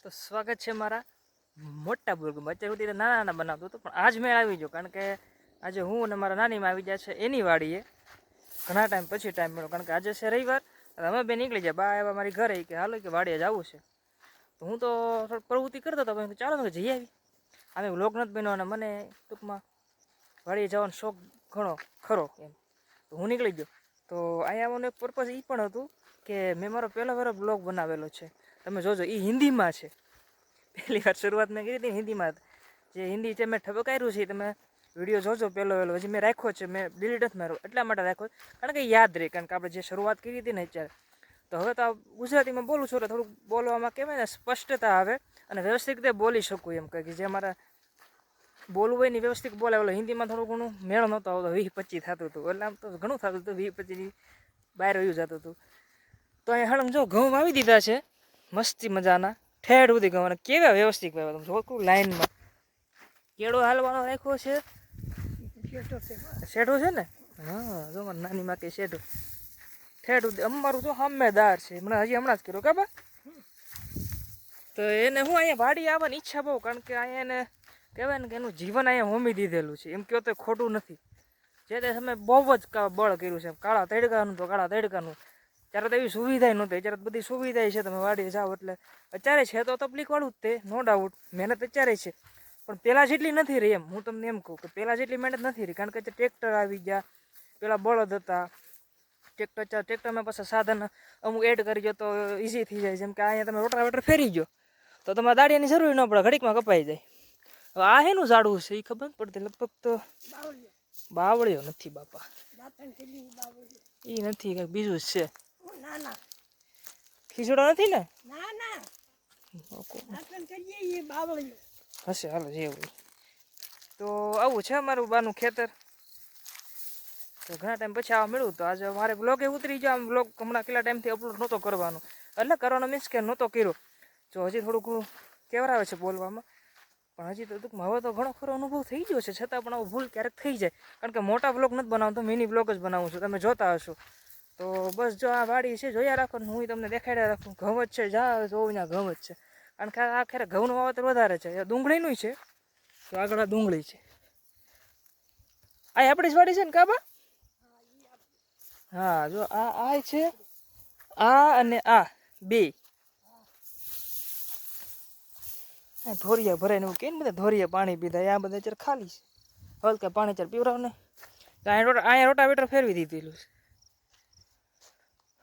તો સ્વાગત છે મારા મોટા બ્લોગમાં. અત્યાર સુધી નાના નાના બનાવતો હતો, પણ આજ મેળ આવી ગયો, કારણ કે આજે હું અને મારા નાનીમાં આવી ગયા છે એની વાડીએ. ઘણા ટાઈમ પછી ટાઈમ મળ્યો, કારણ કે આજે છે રવિવાર. અમે બે નીકળી જાય, બા આવ્યા મારી ઘરે કે હાલો કે વાડીએ જવું છે. તો હું તો થોડીક પ્રવૃત્તિ કરતો હતો, પણ ચાલો ને જઈ આવી. અમે વ્લોગ નથી બન્યો અને મને ટૂંકમાં વાડીએ જવાનો શોખ ઘણો ખરો એમ. તો હું નીકળી ગયો. તો અહીંયા મને એક પર્પઝ એ પણ હતું કે મેં મારો પહેલો બ્લોગ બનાવેલો છે, તમે જોજો. એ હિન્દીમાં છે. પહેલી વાર શરૂઆત મેં કરી હતી હિન્દીમાં. જે હિન્દી છે મેં ઠબકાર્યું છે, તમે વિડીયો જોજો. પહેલો હજી મેં રાખ્યો છે, મેં ડિલીટ નથી માર્યો એટલા માટે રાખ્યો, કારણ કે યાદ રહે. કારણ કે આપણે જે શરૂઆત કરી હતી ને અત્યારે, તો હવે તો ગુજરાતીમાં બોલું છું એટલે થોડુંક બોલવામાં કહેવાય ને સ્પષ્ટતા આવે અને વ્યવસ્થિત રીતે બોલી શકું એમ. કે જે મારા બોલવું હોય ને વ્યવસ્થિત બોલે. ઓલો હિન્દીમાં થોડું ઘણું મેળ નહોતો આવતો, 20-25 થતું હતું. એટલે આમ તો ઘણું થતું હતું, 20-25 બહાર વયું જતું હતું. તો અહીંયા હળંગ જો ઘઉં વાવી દીધા છે મસ્તી મજાના, ઠેડ સુધી ઘઉં. અને કેવા વ્યવસ્થિત વાવ્યા, તમે જોકું લાઈનમાં. કેળો હાલવાનો રાખ્યો છે, શેઠો છે ને. હા જો મારા નાની માં કે શેઠો ઠેડ સુધી. અમારું તો હમેદાર છે, મને હમણાં જ કર્યો કાબા. તો એને હું અહીંયા વાડી આવવાની ઈચ્છા બહુ, કારણ કે અહીંયા એને કહેવાય ને કે એનું જીવન અહીંયા હોમી દીધેલું છે. એમ કહો તો ખોટું નથી. જે તે સમયે બહુ જ બળ કર્યું છે, કાળા તડકાનું તો કાળા તડકાનું. ત્યારે તો એવી સુવિધા નહોતી, અત્યારે બધી સુવિધા છે. તમે વાડીએ જાઓ એટલે અત્યારે છે તો તકલીફવાળું જ તે, નો ડાઉટ. મહેનત અત્યારે છે, પણ પહેલાં જેટલી નથી રહી એમ. હું તમને એમ કહું કે પહેલાં જેટલી મહેનત નથી રહી, કારણ કે ટ્રેક્ટર આવી ગયા. પહેલાં બળદ હતા, ટ્રેક્ટરમાં પાછા સાધન અમુક એડ કરી ગયો તો ઇઝી થઈ જાય. જેમ કે અહીંયા તમે રોટાવેટર ફેરી ગયો તો તમારે દાડિયાની જરૂર ન પડે, ઘડીકમાં કપાઈ જાય. હવે આ હેનું ઝાડવું છે એ ખબર પડતી. લગભગ તો બાવળિયો નથી બાપા, એ નથી, કંઈક બીજું જ છે. ખીચડો નથી ને? હશે, હાલો જેવું. તો આવું છે અમારું બાનું ખેતર. તો ઘણા ટાઈમ પછી આવવા મળ્યું. તો આજે મારે બ્લોગે ઉતરી ગયો. આમ બ્લોગ હમણાં કેટલા ટાઈમથી અપલોડ નહોતો કરવાનો, એટલે કરવાનો મીન્સ કે નહોતો કર્યો. જો હજી થોડુંક કેવરાવે છે બોલવામાં, પણ હજી તો ટૂંકમાં હવે તો ઘણો ખરો અનુભવ થઈ ગયો છે. છતાં પણ આવું ભૂલ ક્યારેક થઈ જાય, કારણ કે મોટા બ્લોગ નથી બનાવતો, મિની બ્લોગ જ બનાવું છું. તમે જોતા હશો. તો બસ જો આ વાડી છે, જોયા રાખો. હું તમને દેખાડ્યા રાખું. ઘઉં જ છે, જા જોવું ના ઘઉં જ છે. કારણ કે આ ખેરે ઘઉંનું વાવેતર વધારે છે. ડુંગળીનું છે, તો આગળ આ ડુંગળી છે. આ આપણી જ વાડી છે ને કાબા? હા જો આ છે, આ અને આ બે ધોરિયા ભરાય ને એવું કે ને, બધા ધોરિયા પાણી પીધા. આ બધા અત્યારે ખાલી છે. હવે કે પાણી અત્યારે પીવરાવ ને. અહીંયા રોટાવેટર ફેરવી દીધેલું છે.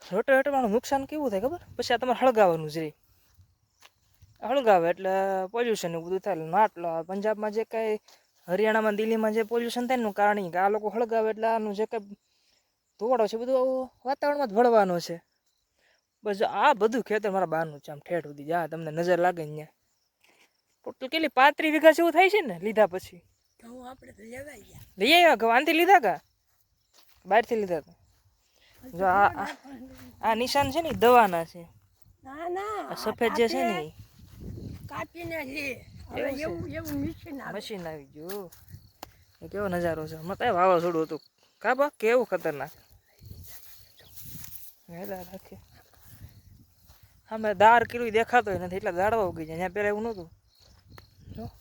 રોટાવેટરનું નુકસાન કેવું થાય ખબર? પછી આ તમારે હળગાવવાનું જ રહે. હળગાવે એટલે પોલ્યુશન એવું બધું થાય. માટલા પંજાબમાં જે કાંઈ, હરિયાણામાં દિલ્હીમાં જે પોલ્યુશન થાય એનું કારણ કે આ લોકો હળગાવે એટલે આનું જે કાંઈ ધોવાડો છે બધું વાતાવરણમાં જ ભળવાનો છે. બસ આ બધું ખેતર મારા બહારનું છે. આમ ઠેઠ સુધી જા તમને નજર લાગે ને ત્યાં ટોટલ કેટલી 35 વીઘા જેવું થાય છે ને લીધા પછી. લઈ આવ્યા ઘઉં? આનથી લીધા કા બહારથી લીધા હતા? જો આ નિશાન છે ને દવાના છે. સફેદ જે છે ને મશીન આવી ગયું. કેવો નજારો છે. હમણાં કઈ વાવાઝોડું હતું કાબા, કેવું ખતરનાક. રાખે અમે દાર કર્યું દેખાતો નથી, એટલા દાડવા ઉગી જાય. ત્યાં પેલા એવું નહોતું.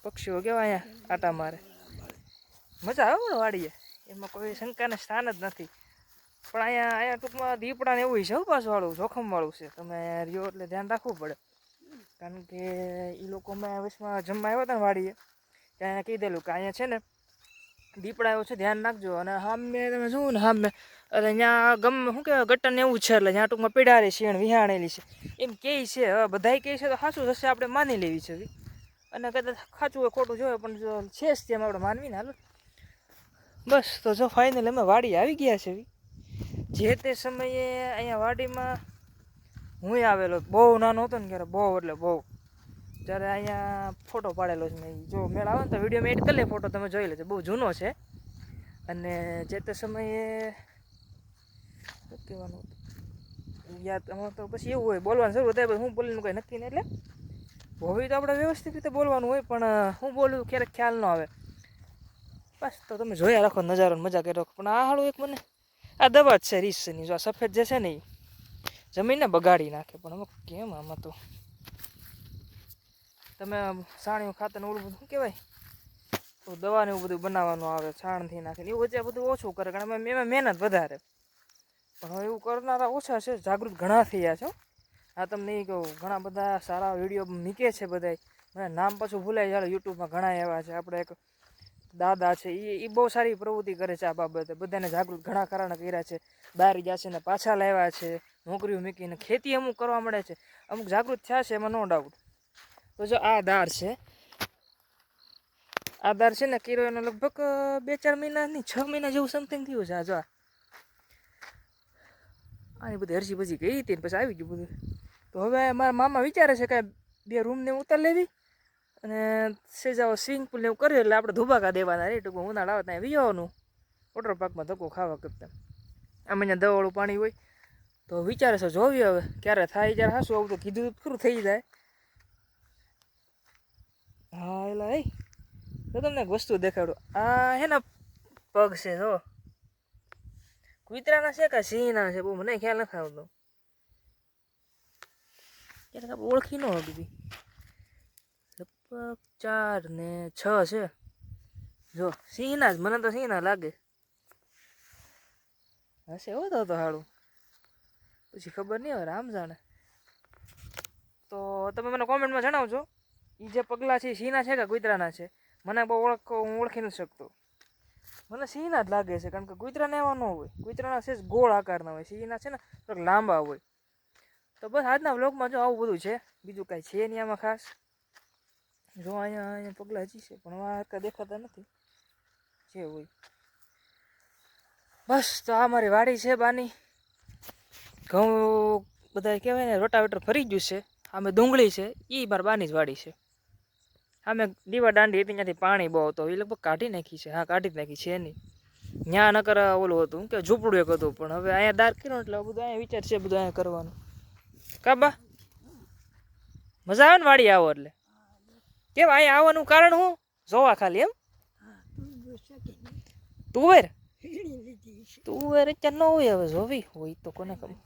પક્ષીઓ કેવા અહીંયા આટા મારે. મજા આવે ને વાડીએ, એમાં કોઈ શંકાને સ્થાન જ નથી. પણ અહીંયા ટૂંકમાં દીપડા ને એવું છે પાછું વાળું, જોખમ વાળું છે. તમે રહ્યો એટલે ધ્યાન રાખવું પડે, કારણ કે એ લોકો મેં વચમાં જમવા આવ્યા હતા ને વાડીએ, ત્યાં કીધેલું કે અહીંયા છે ને દીપડા એવું છે, ધ્યાન રાખજો. અને સામે તમે જુઓ ને સામે, એટલે ત્યાં ગમે શું કહેવાય ગટર ને એવું છે, એટલે ત્યાં ટૂંકમાં પીડારી શીણ વિહાણેલી છે એમ કહે છે. હવે બધાય કહે છે તો સાચું થશે, આપણે માની લેવી છે. અને કદાચ સાચું હોય ખોટું જોઈએ, પણ જો છે જ તેમ આપણે માનવી ને. હાલો બસ તો જો ફાઇનલ અમે વાડી આવી ગયા છે. જે તે સમયે અહીંયા વાડીમાં હું આવેલો, બહુ નાનો હતો ને ક્યારે, બહુ એટલે બહુ. જ્યારે અહીંયા ફોટો પાડેલો છે મેં, જો મેળ આવે ને તો વિડીયોમાં એડ કરી લે ફોટો, તમે જોઈ લેજો. બહુ જૂનો છે. અને જે તે સમયે શું કહેવાનું યાદ આમાં તો પછી એવું હોય બોલવાનું જરૂર થાય. હું બોલીનું કંઈ નક્કી નહીં, એટલે હોવી તો આપણે વ્યવસ્થિત રીતે બોલવાનું હોય, પણ હું બોલું ક્યારેક ખ્યાલ ન આવે. બસ તો તમે જોયા રાખો નજારો, મજા કરી રાખો. પણ આ હાળું એક મને આ દવા જ છે રીસની. જો આ સફેદ જે છે ને એ જમીનને બગાડી નાખે. પણ હવે કેમ આમાં તો તમે સાણિયું ખાતર ને ઓલું બધું શું કહેવાય તો દવા ને એવું બધું બનાવવાનું આવે છાણથી નાખીને એવું વચ્ચે બધું ઓછું કરે કારણ કે એમાં મહેનત વધારે પણ હવે એવું કરનારા ઓછા છે જાગૃત ઘણા થયા છે આ તમને એ કહું ઘણા બધા સારા વિડીયો મૂકે છે બધા મને નામ પાછું ભૂલાય ચાલો યુટ્યુબમાં ઘણા એવા છે આપણે એક દાદા છે એ બહુ સારી પ્રવૃત્તિ કરે છે આ બાબતે બધાને જાગૃત ઘણા કારણે કર્યા છે બહાર ગયા છે ને પાછા લાવ્યા છે નોકરીઓ મૂકીને ખેતી અમુક કરવા મળે છે અમુક જાગૃત થયા છે એમાં નો ડાઉટ તો જો આ દાળ છે આ દાળ છે ને કિલો એનો લગભગ 2-4 મહિના નહીં 6 મહિના જેવું સમથિંગ થયું છે આ જો આની બધી હરજી બજી ગઈ હતી ને પછી આવી ગયું બધું તો હવે મારા મામા વિચારે છે કે 2 રૂમને ઉતાર લેવી અને સેજાઓ સ્વિમિંગ પુલ ને એવું કરે એટલે આપણે ધુબાકા દેવાના રે ટૂંકમાં ઉનાળા આવે ત્યાં વિયાવાનું વોટર પાર્કમાં ધક્કો ખાવા કરતા આમ અહીંયા દવાવાળું પાણી હોય તો વિચારે છે જોવી હવે ક્યારે થાય જ્યારે હાશું આવું તો કીધું ખરું થઈ જાય હા એલા એ તો તમને એક વસ્તુ દેખાડું આ હે ને પગ છે જો કૂતરાના છે કે સિંહના છે બહુ મને ખ્યાલ નથી આવતો ક્યારેક આપણે ઓળખી ન હકવી લગભગ 4 ને 6 છે જો સિંહના જ મને તો સિંહના લાગે હશે હો તો સારું પછી ખબર નહીં હવે રામ જાણે તો તમે મને કોમેન્ટમાં જણાવજો એ જે પગલાં છે એ સિંહના છે કે કૂતરાના છે મને બહુ હું ઓળખી નથી શકતો મને સિંહના જ લાગે છે કારણ કે કૂતરાને એવા ન હોય કૂતરાના છે ગોળ આકારના હોય સિંહના છે ને થોડાક લાંબા હોય તો બસ આજના વ્લોગમાં જો આવું બધું છે બીજું કાંઈ છે નહીં આમાં ખાસ જો અહીંયા પગલાં હજી છે પણ આ કાંઈ દેખાતા નથી જે હોય બસ તો આ મારી વાડી છે બાની ઘઉં બધા કહેવાય ને રોટાવેટર ફરી ગયું છે આમે ડુંગળી છે એ મારા બાની જ વાડી છે આમે દીવા દાંડી હતી ત્યાંથી પાણી બહુ હતો એ લગભગ કાઢી નાખી છે હા કાઢી જ નાખી છે એની ત્યાં નકર ઓલું હતું કે ઝૂંપડું એક હતું પણ હવે અહીંયા દાર કર્યો એટલે બધું અહીંયા વિચાર છે બધું અહીંયા કરવાનું કાબા મજા આવે ને વાડી આવો એટલે કેમ અહીંયા આવવાનું કારણ શું જોવા ખાલી એમ તુવેર તુવેર અત્યારે ન હોય હવે જોવી હોય તો કોને ખબર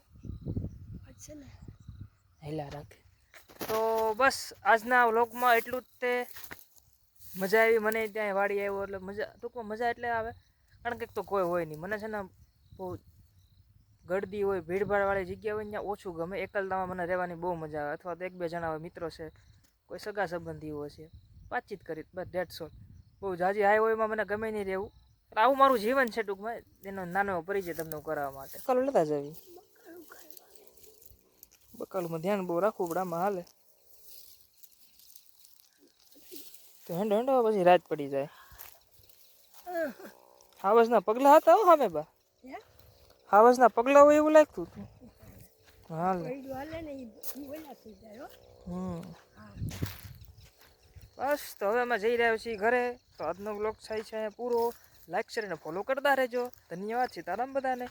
હેલા રાખે તો બસ આજના વ્લોગમાં એટલું જ તે મજા આવી મને ત્યાં વાડી આવ્યો એટલે મજા ટૂંકમાં મજા એટલે આવે કારણ કે તો કોઈ હોય નહીં મને છે ને બહુ ગળદી હોય ભીડભાડવાળી જગ્યા હોય ત્યાં ઓછું ગમે એકલતામાં મને રહેવાની બહુ મજા આવે અથવા તો 1-2 જણા હોય મિત્રો છે કોઈ સગા સંબંધીઓ છે વાતચીત કરી બસ ડેટ્સ ઓલ બહુ જાજી હાઈ હોય એમાં મને ગમે નહીં રહેવું આવું મારું જીવન છે ટૂંકમાં એનો નાનો પરિચય તમને કરાવવા માટે બકાલું લેતા જવી બકાલુમાં ધ્યાન બહુ રાખવું પડે આમાં હાલે તો હેંડો પછી રાત પડી જાય હાવસના પગલા હતા હો સામે બા હાવસના પગલા હોય એવું લાગતું હતું હાલે બસ તો હવે અમે જઈ રહ્યા છીએ ઘરે તો આજનો બ્લોગ થાય છે પૂરો લાઈક શેર અને ફોલો કરતા રહેજો ધન્યવાદ સીતારામ બધાને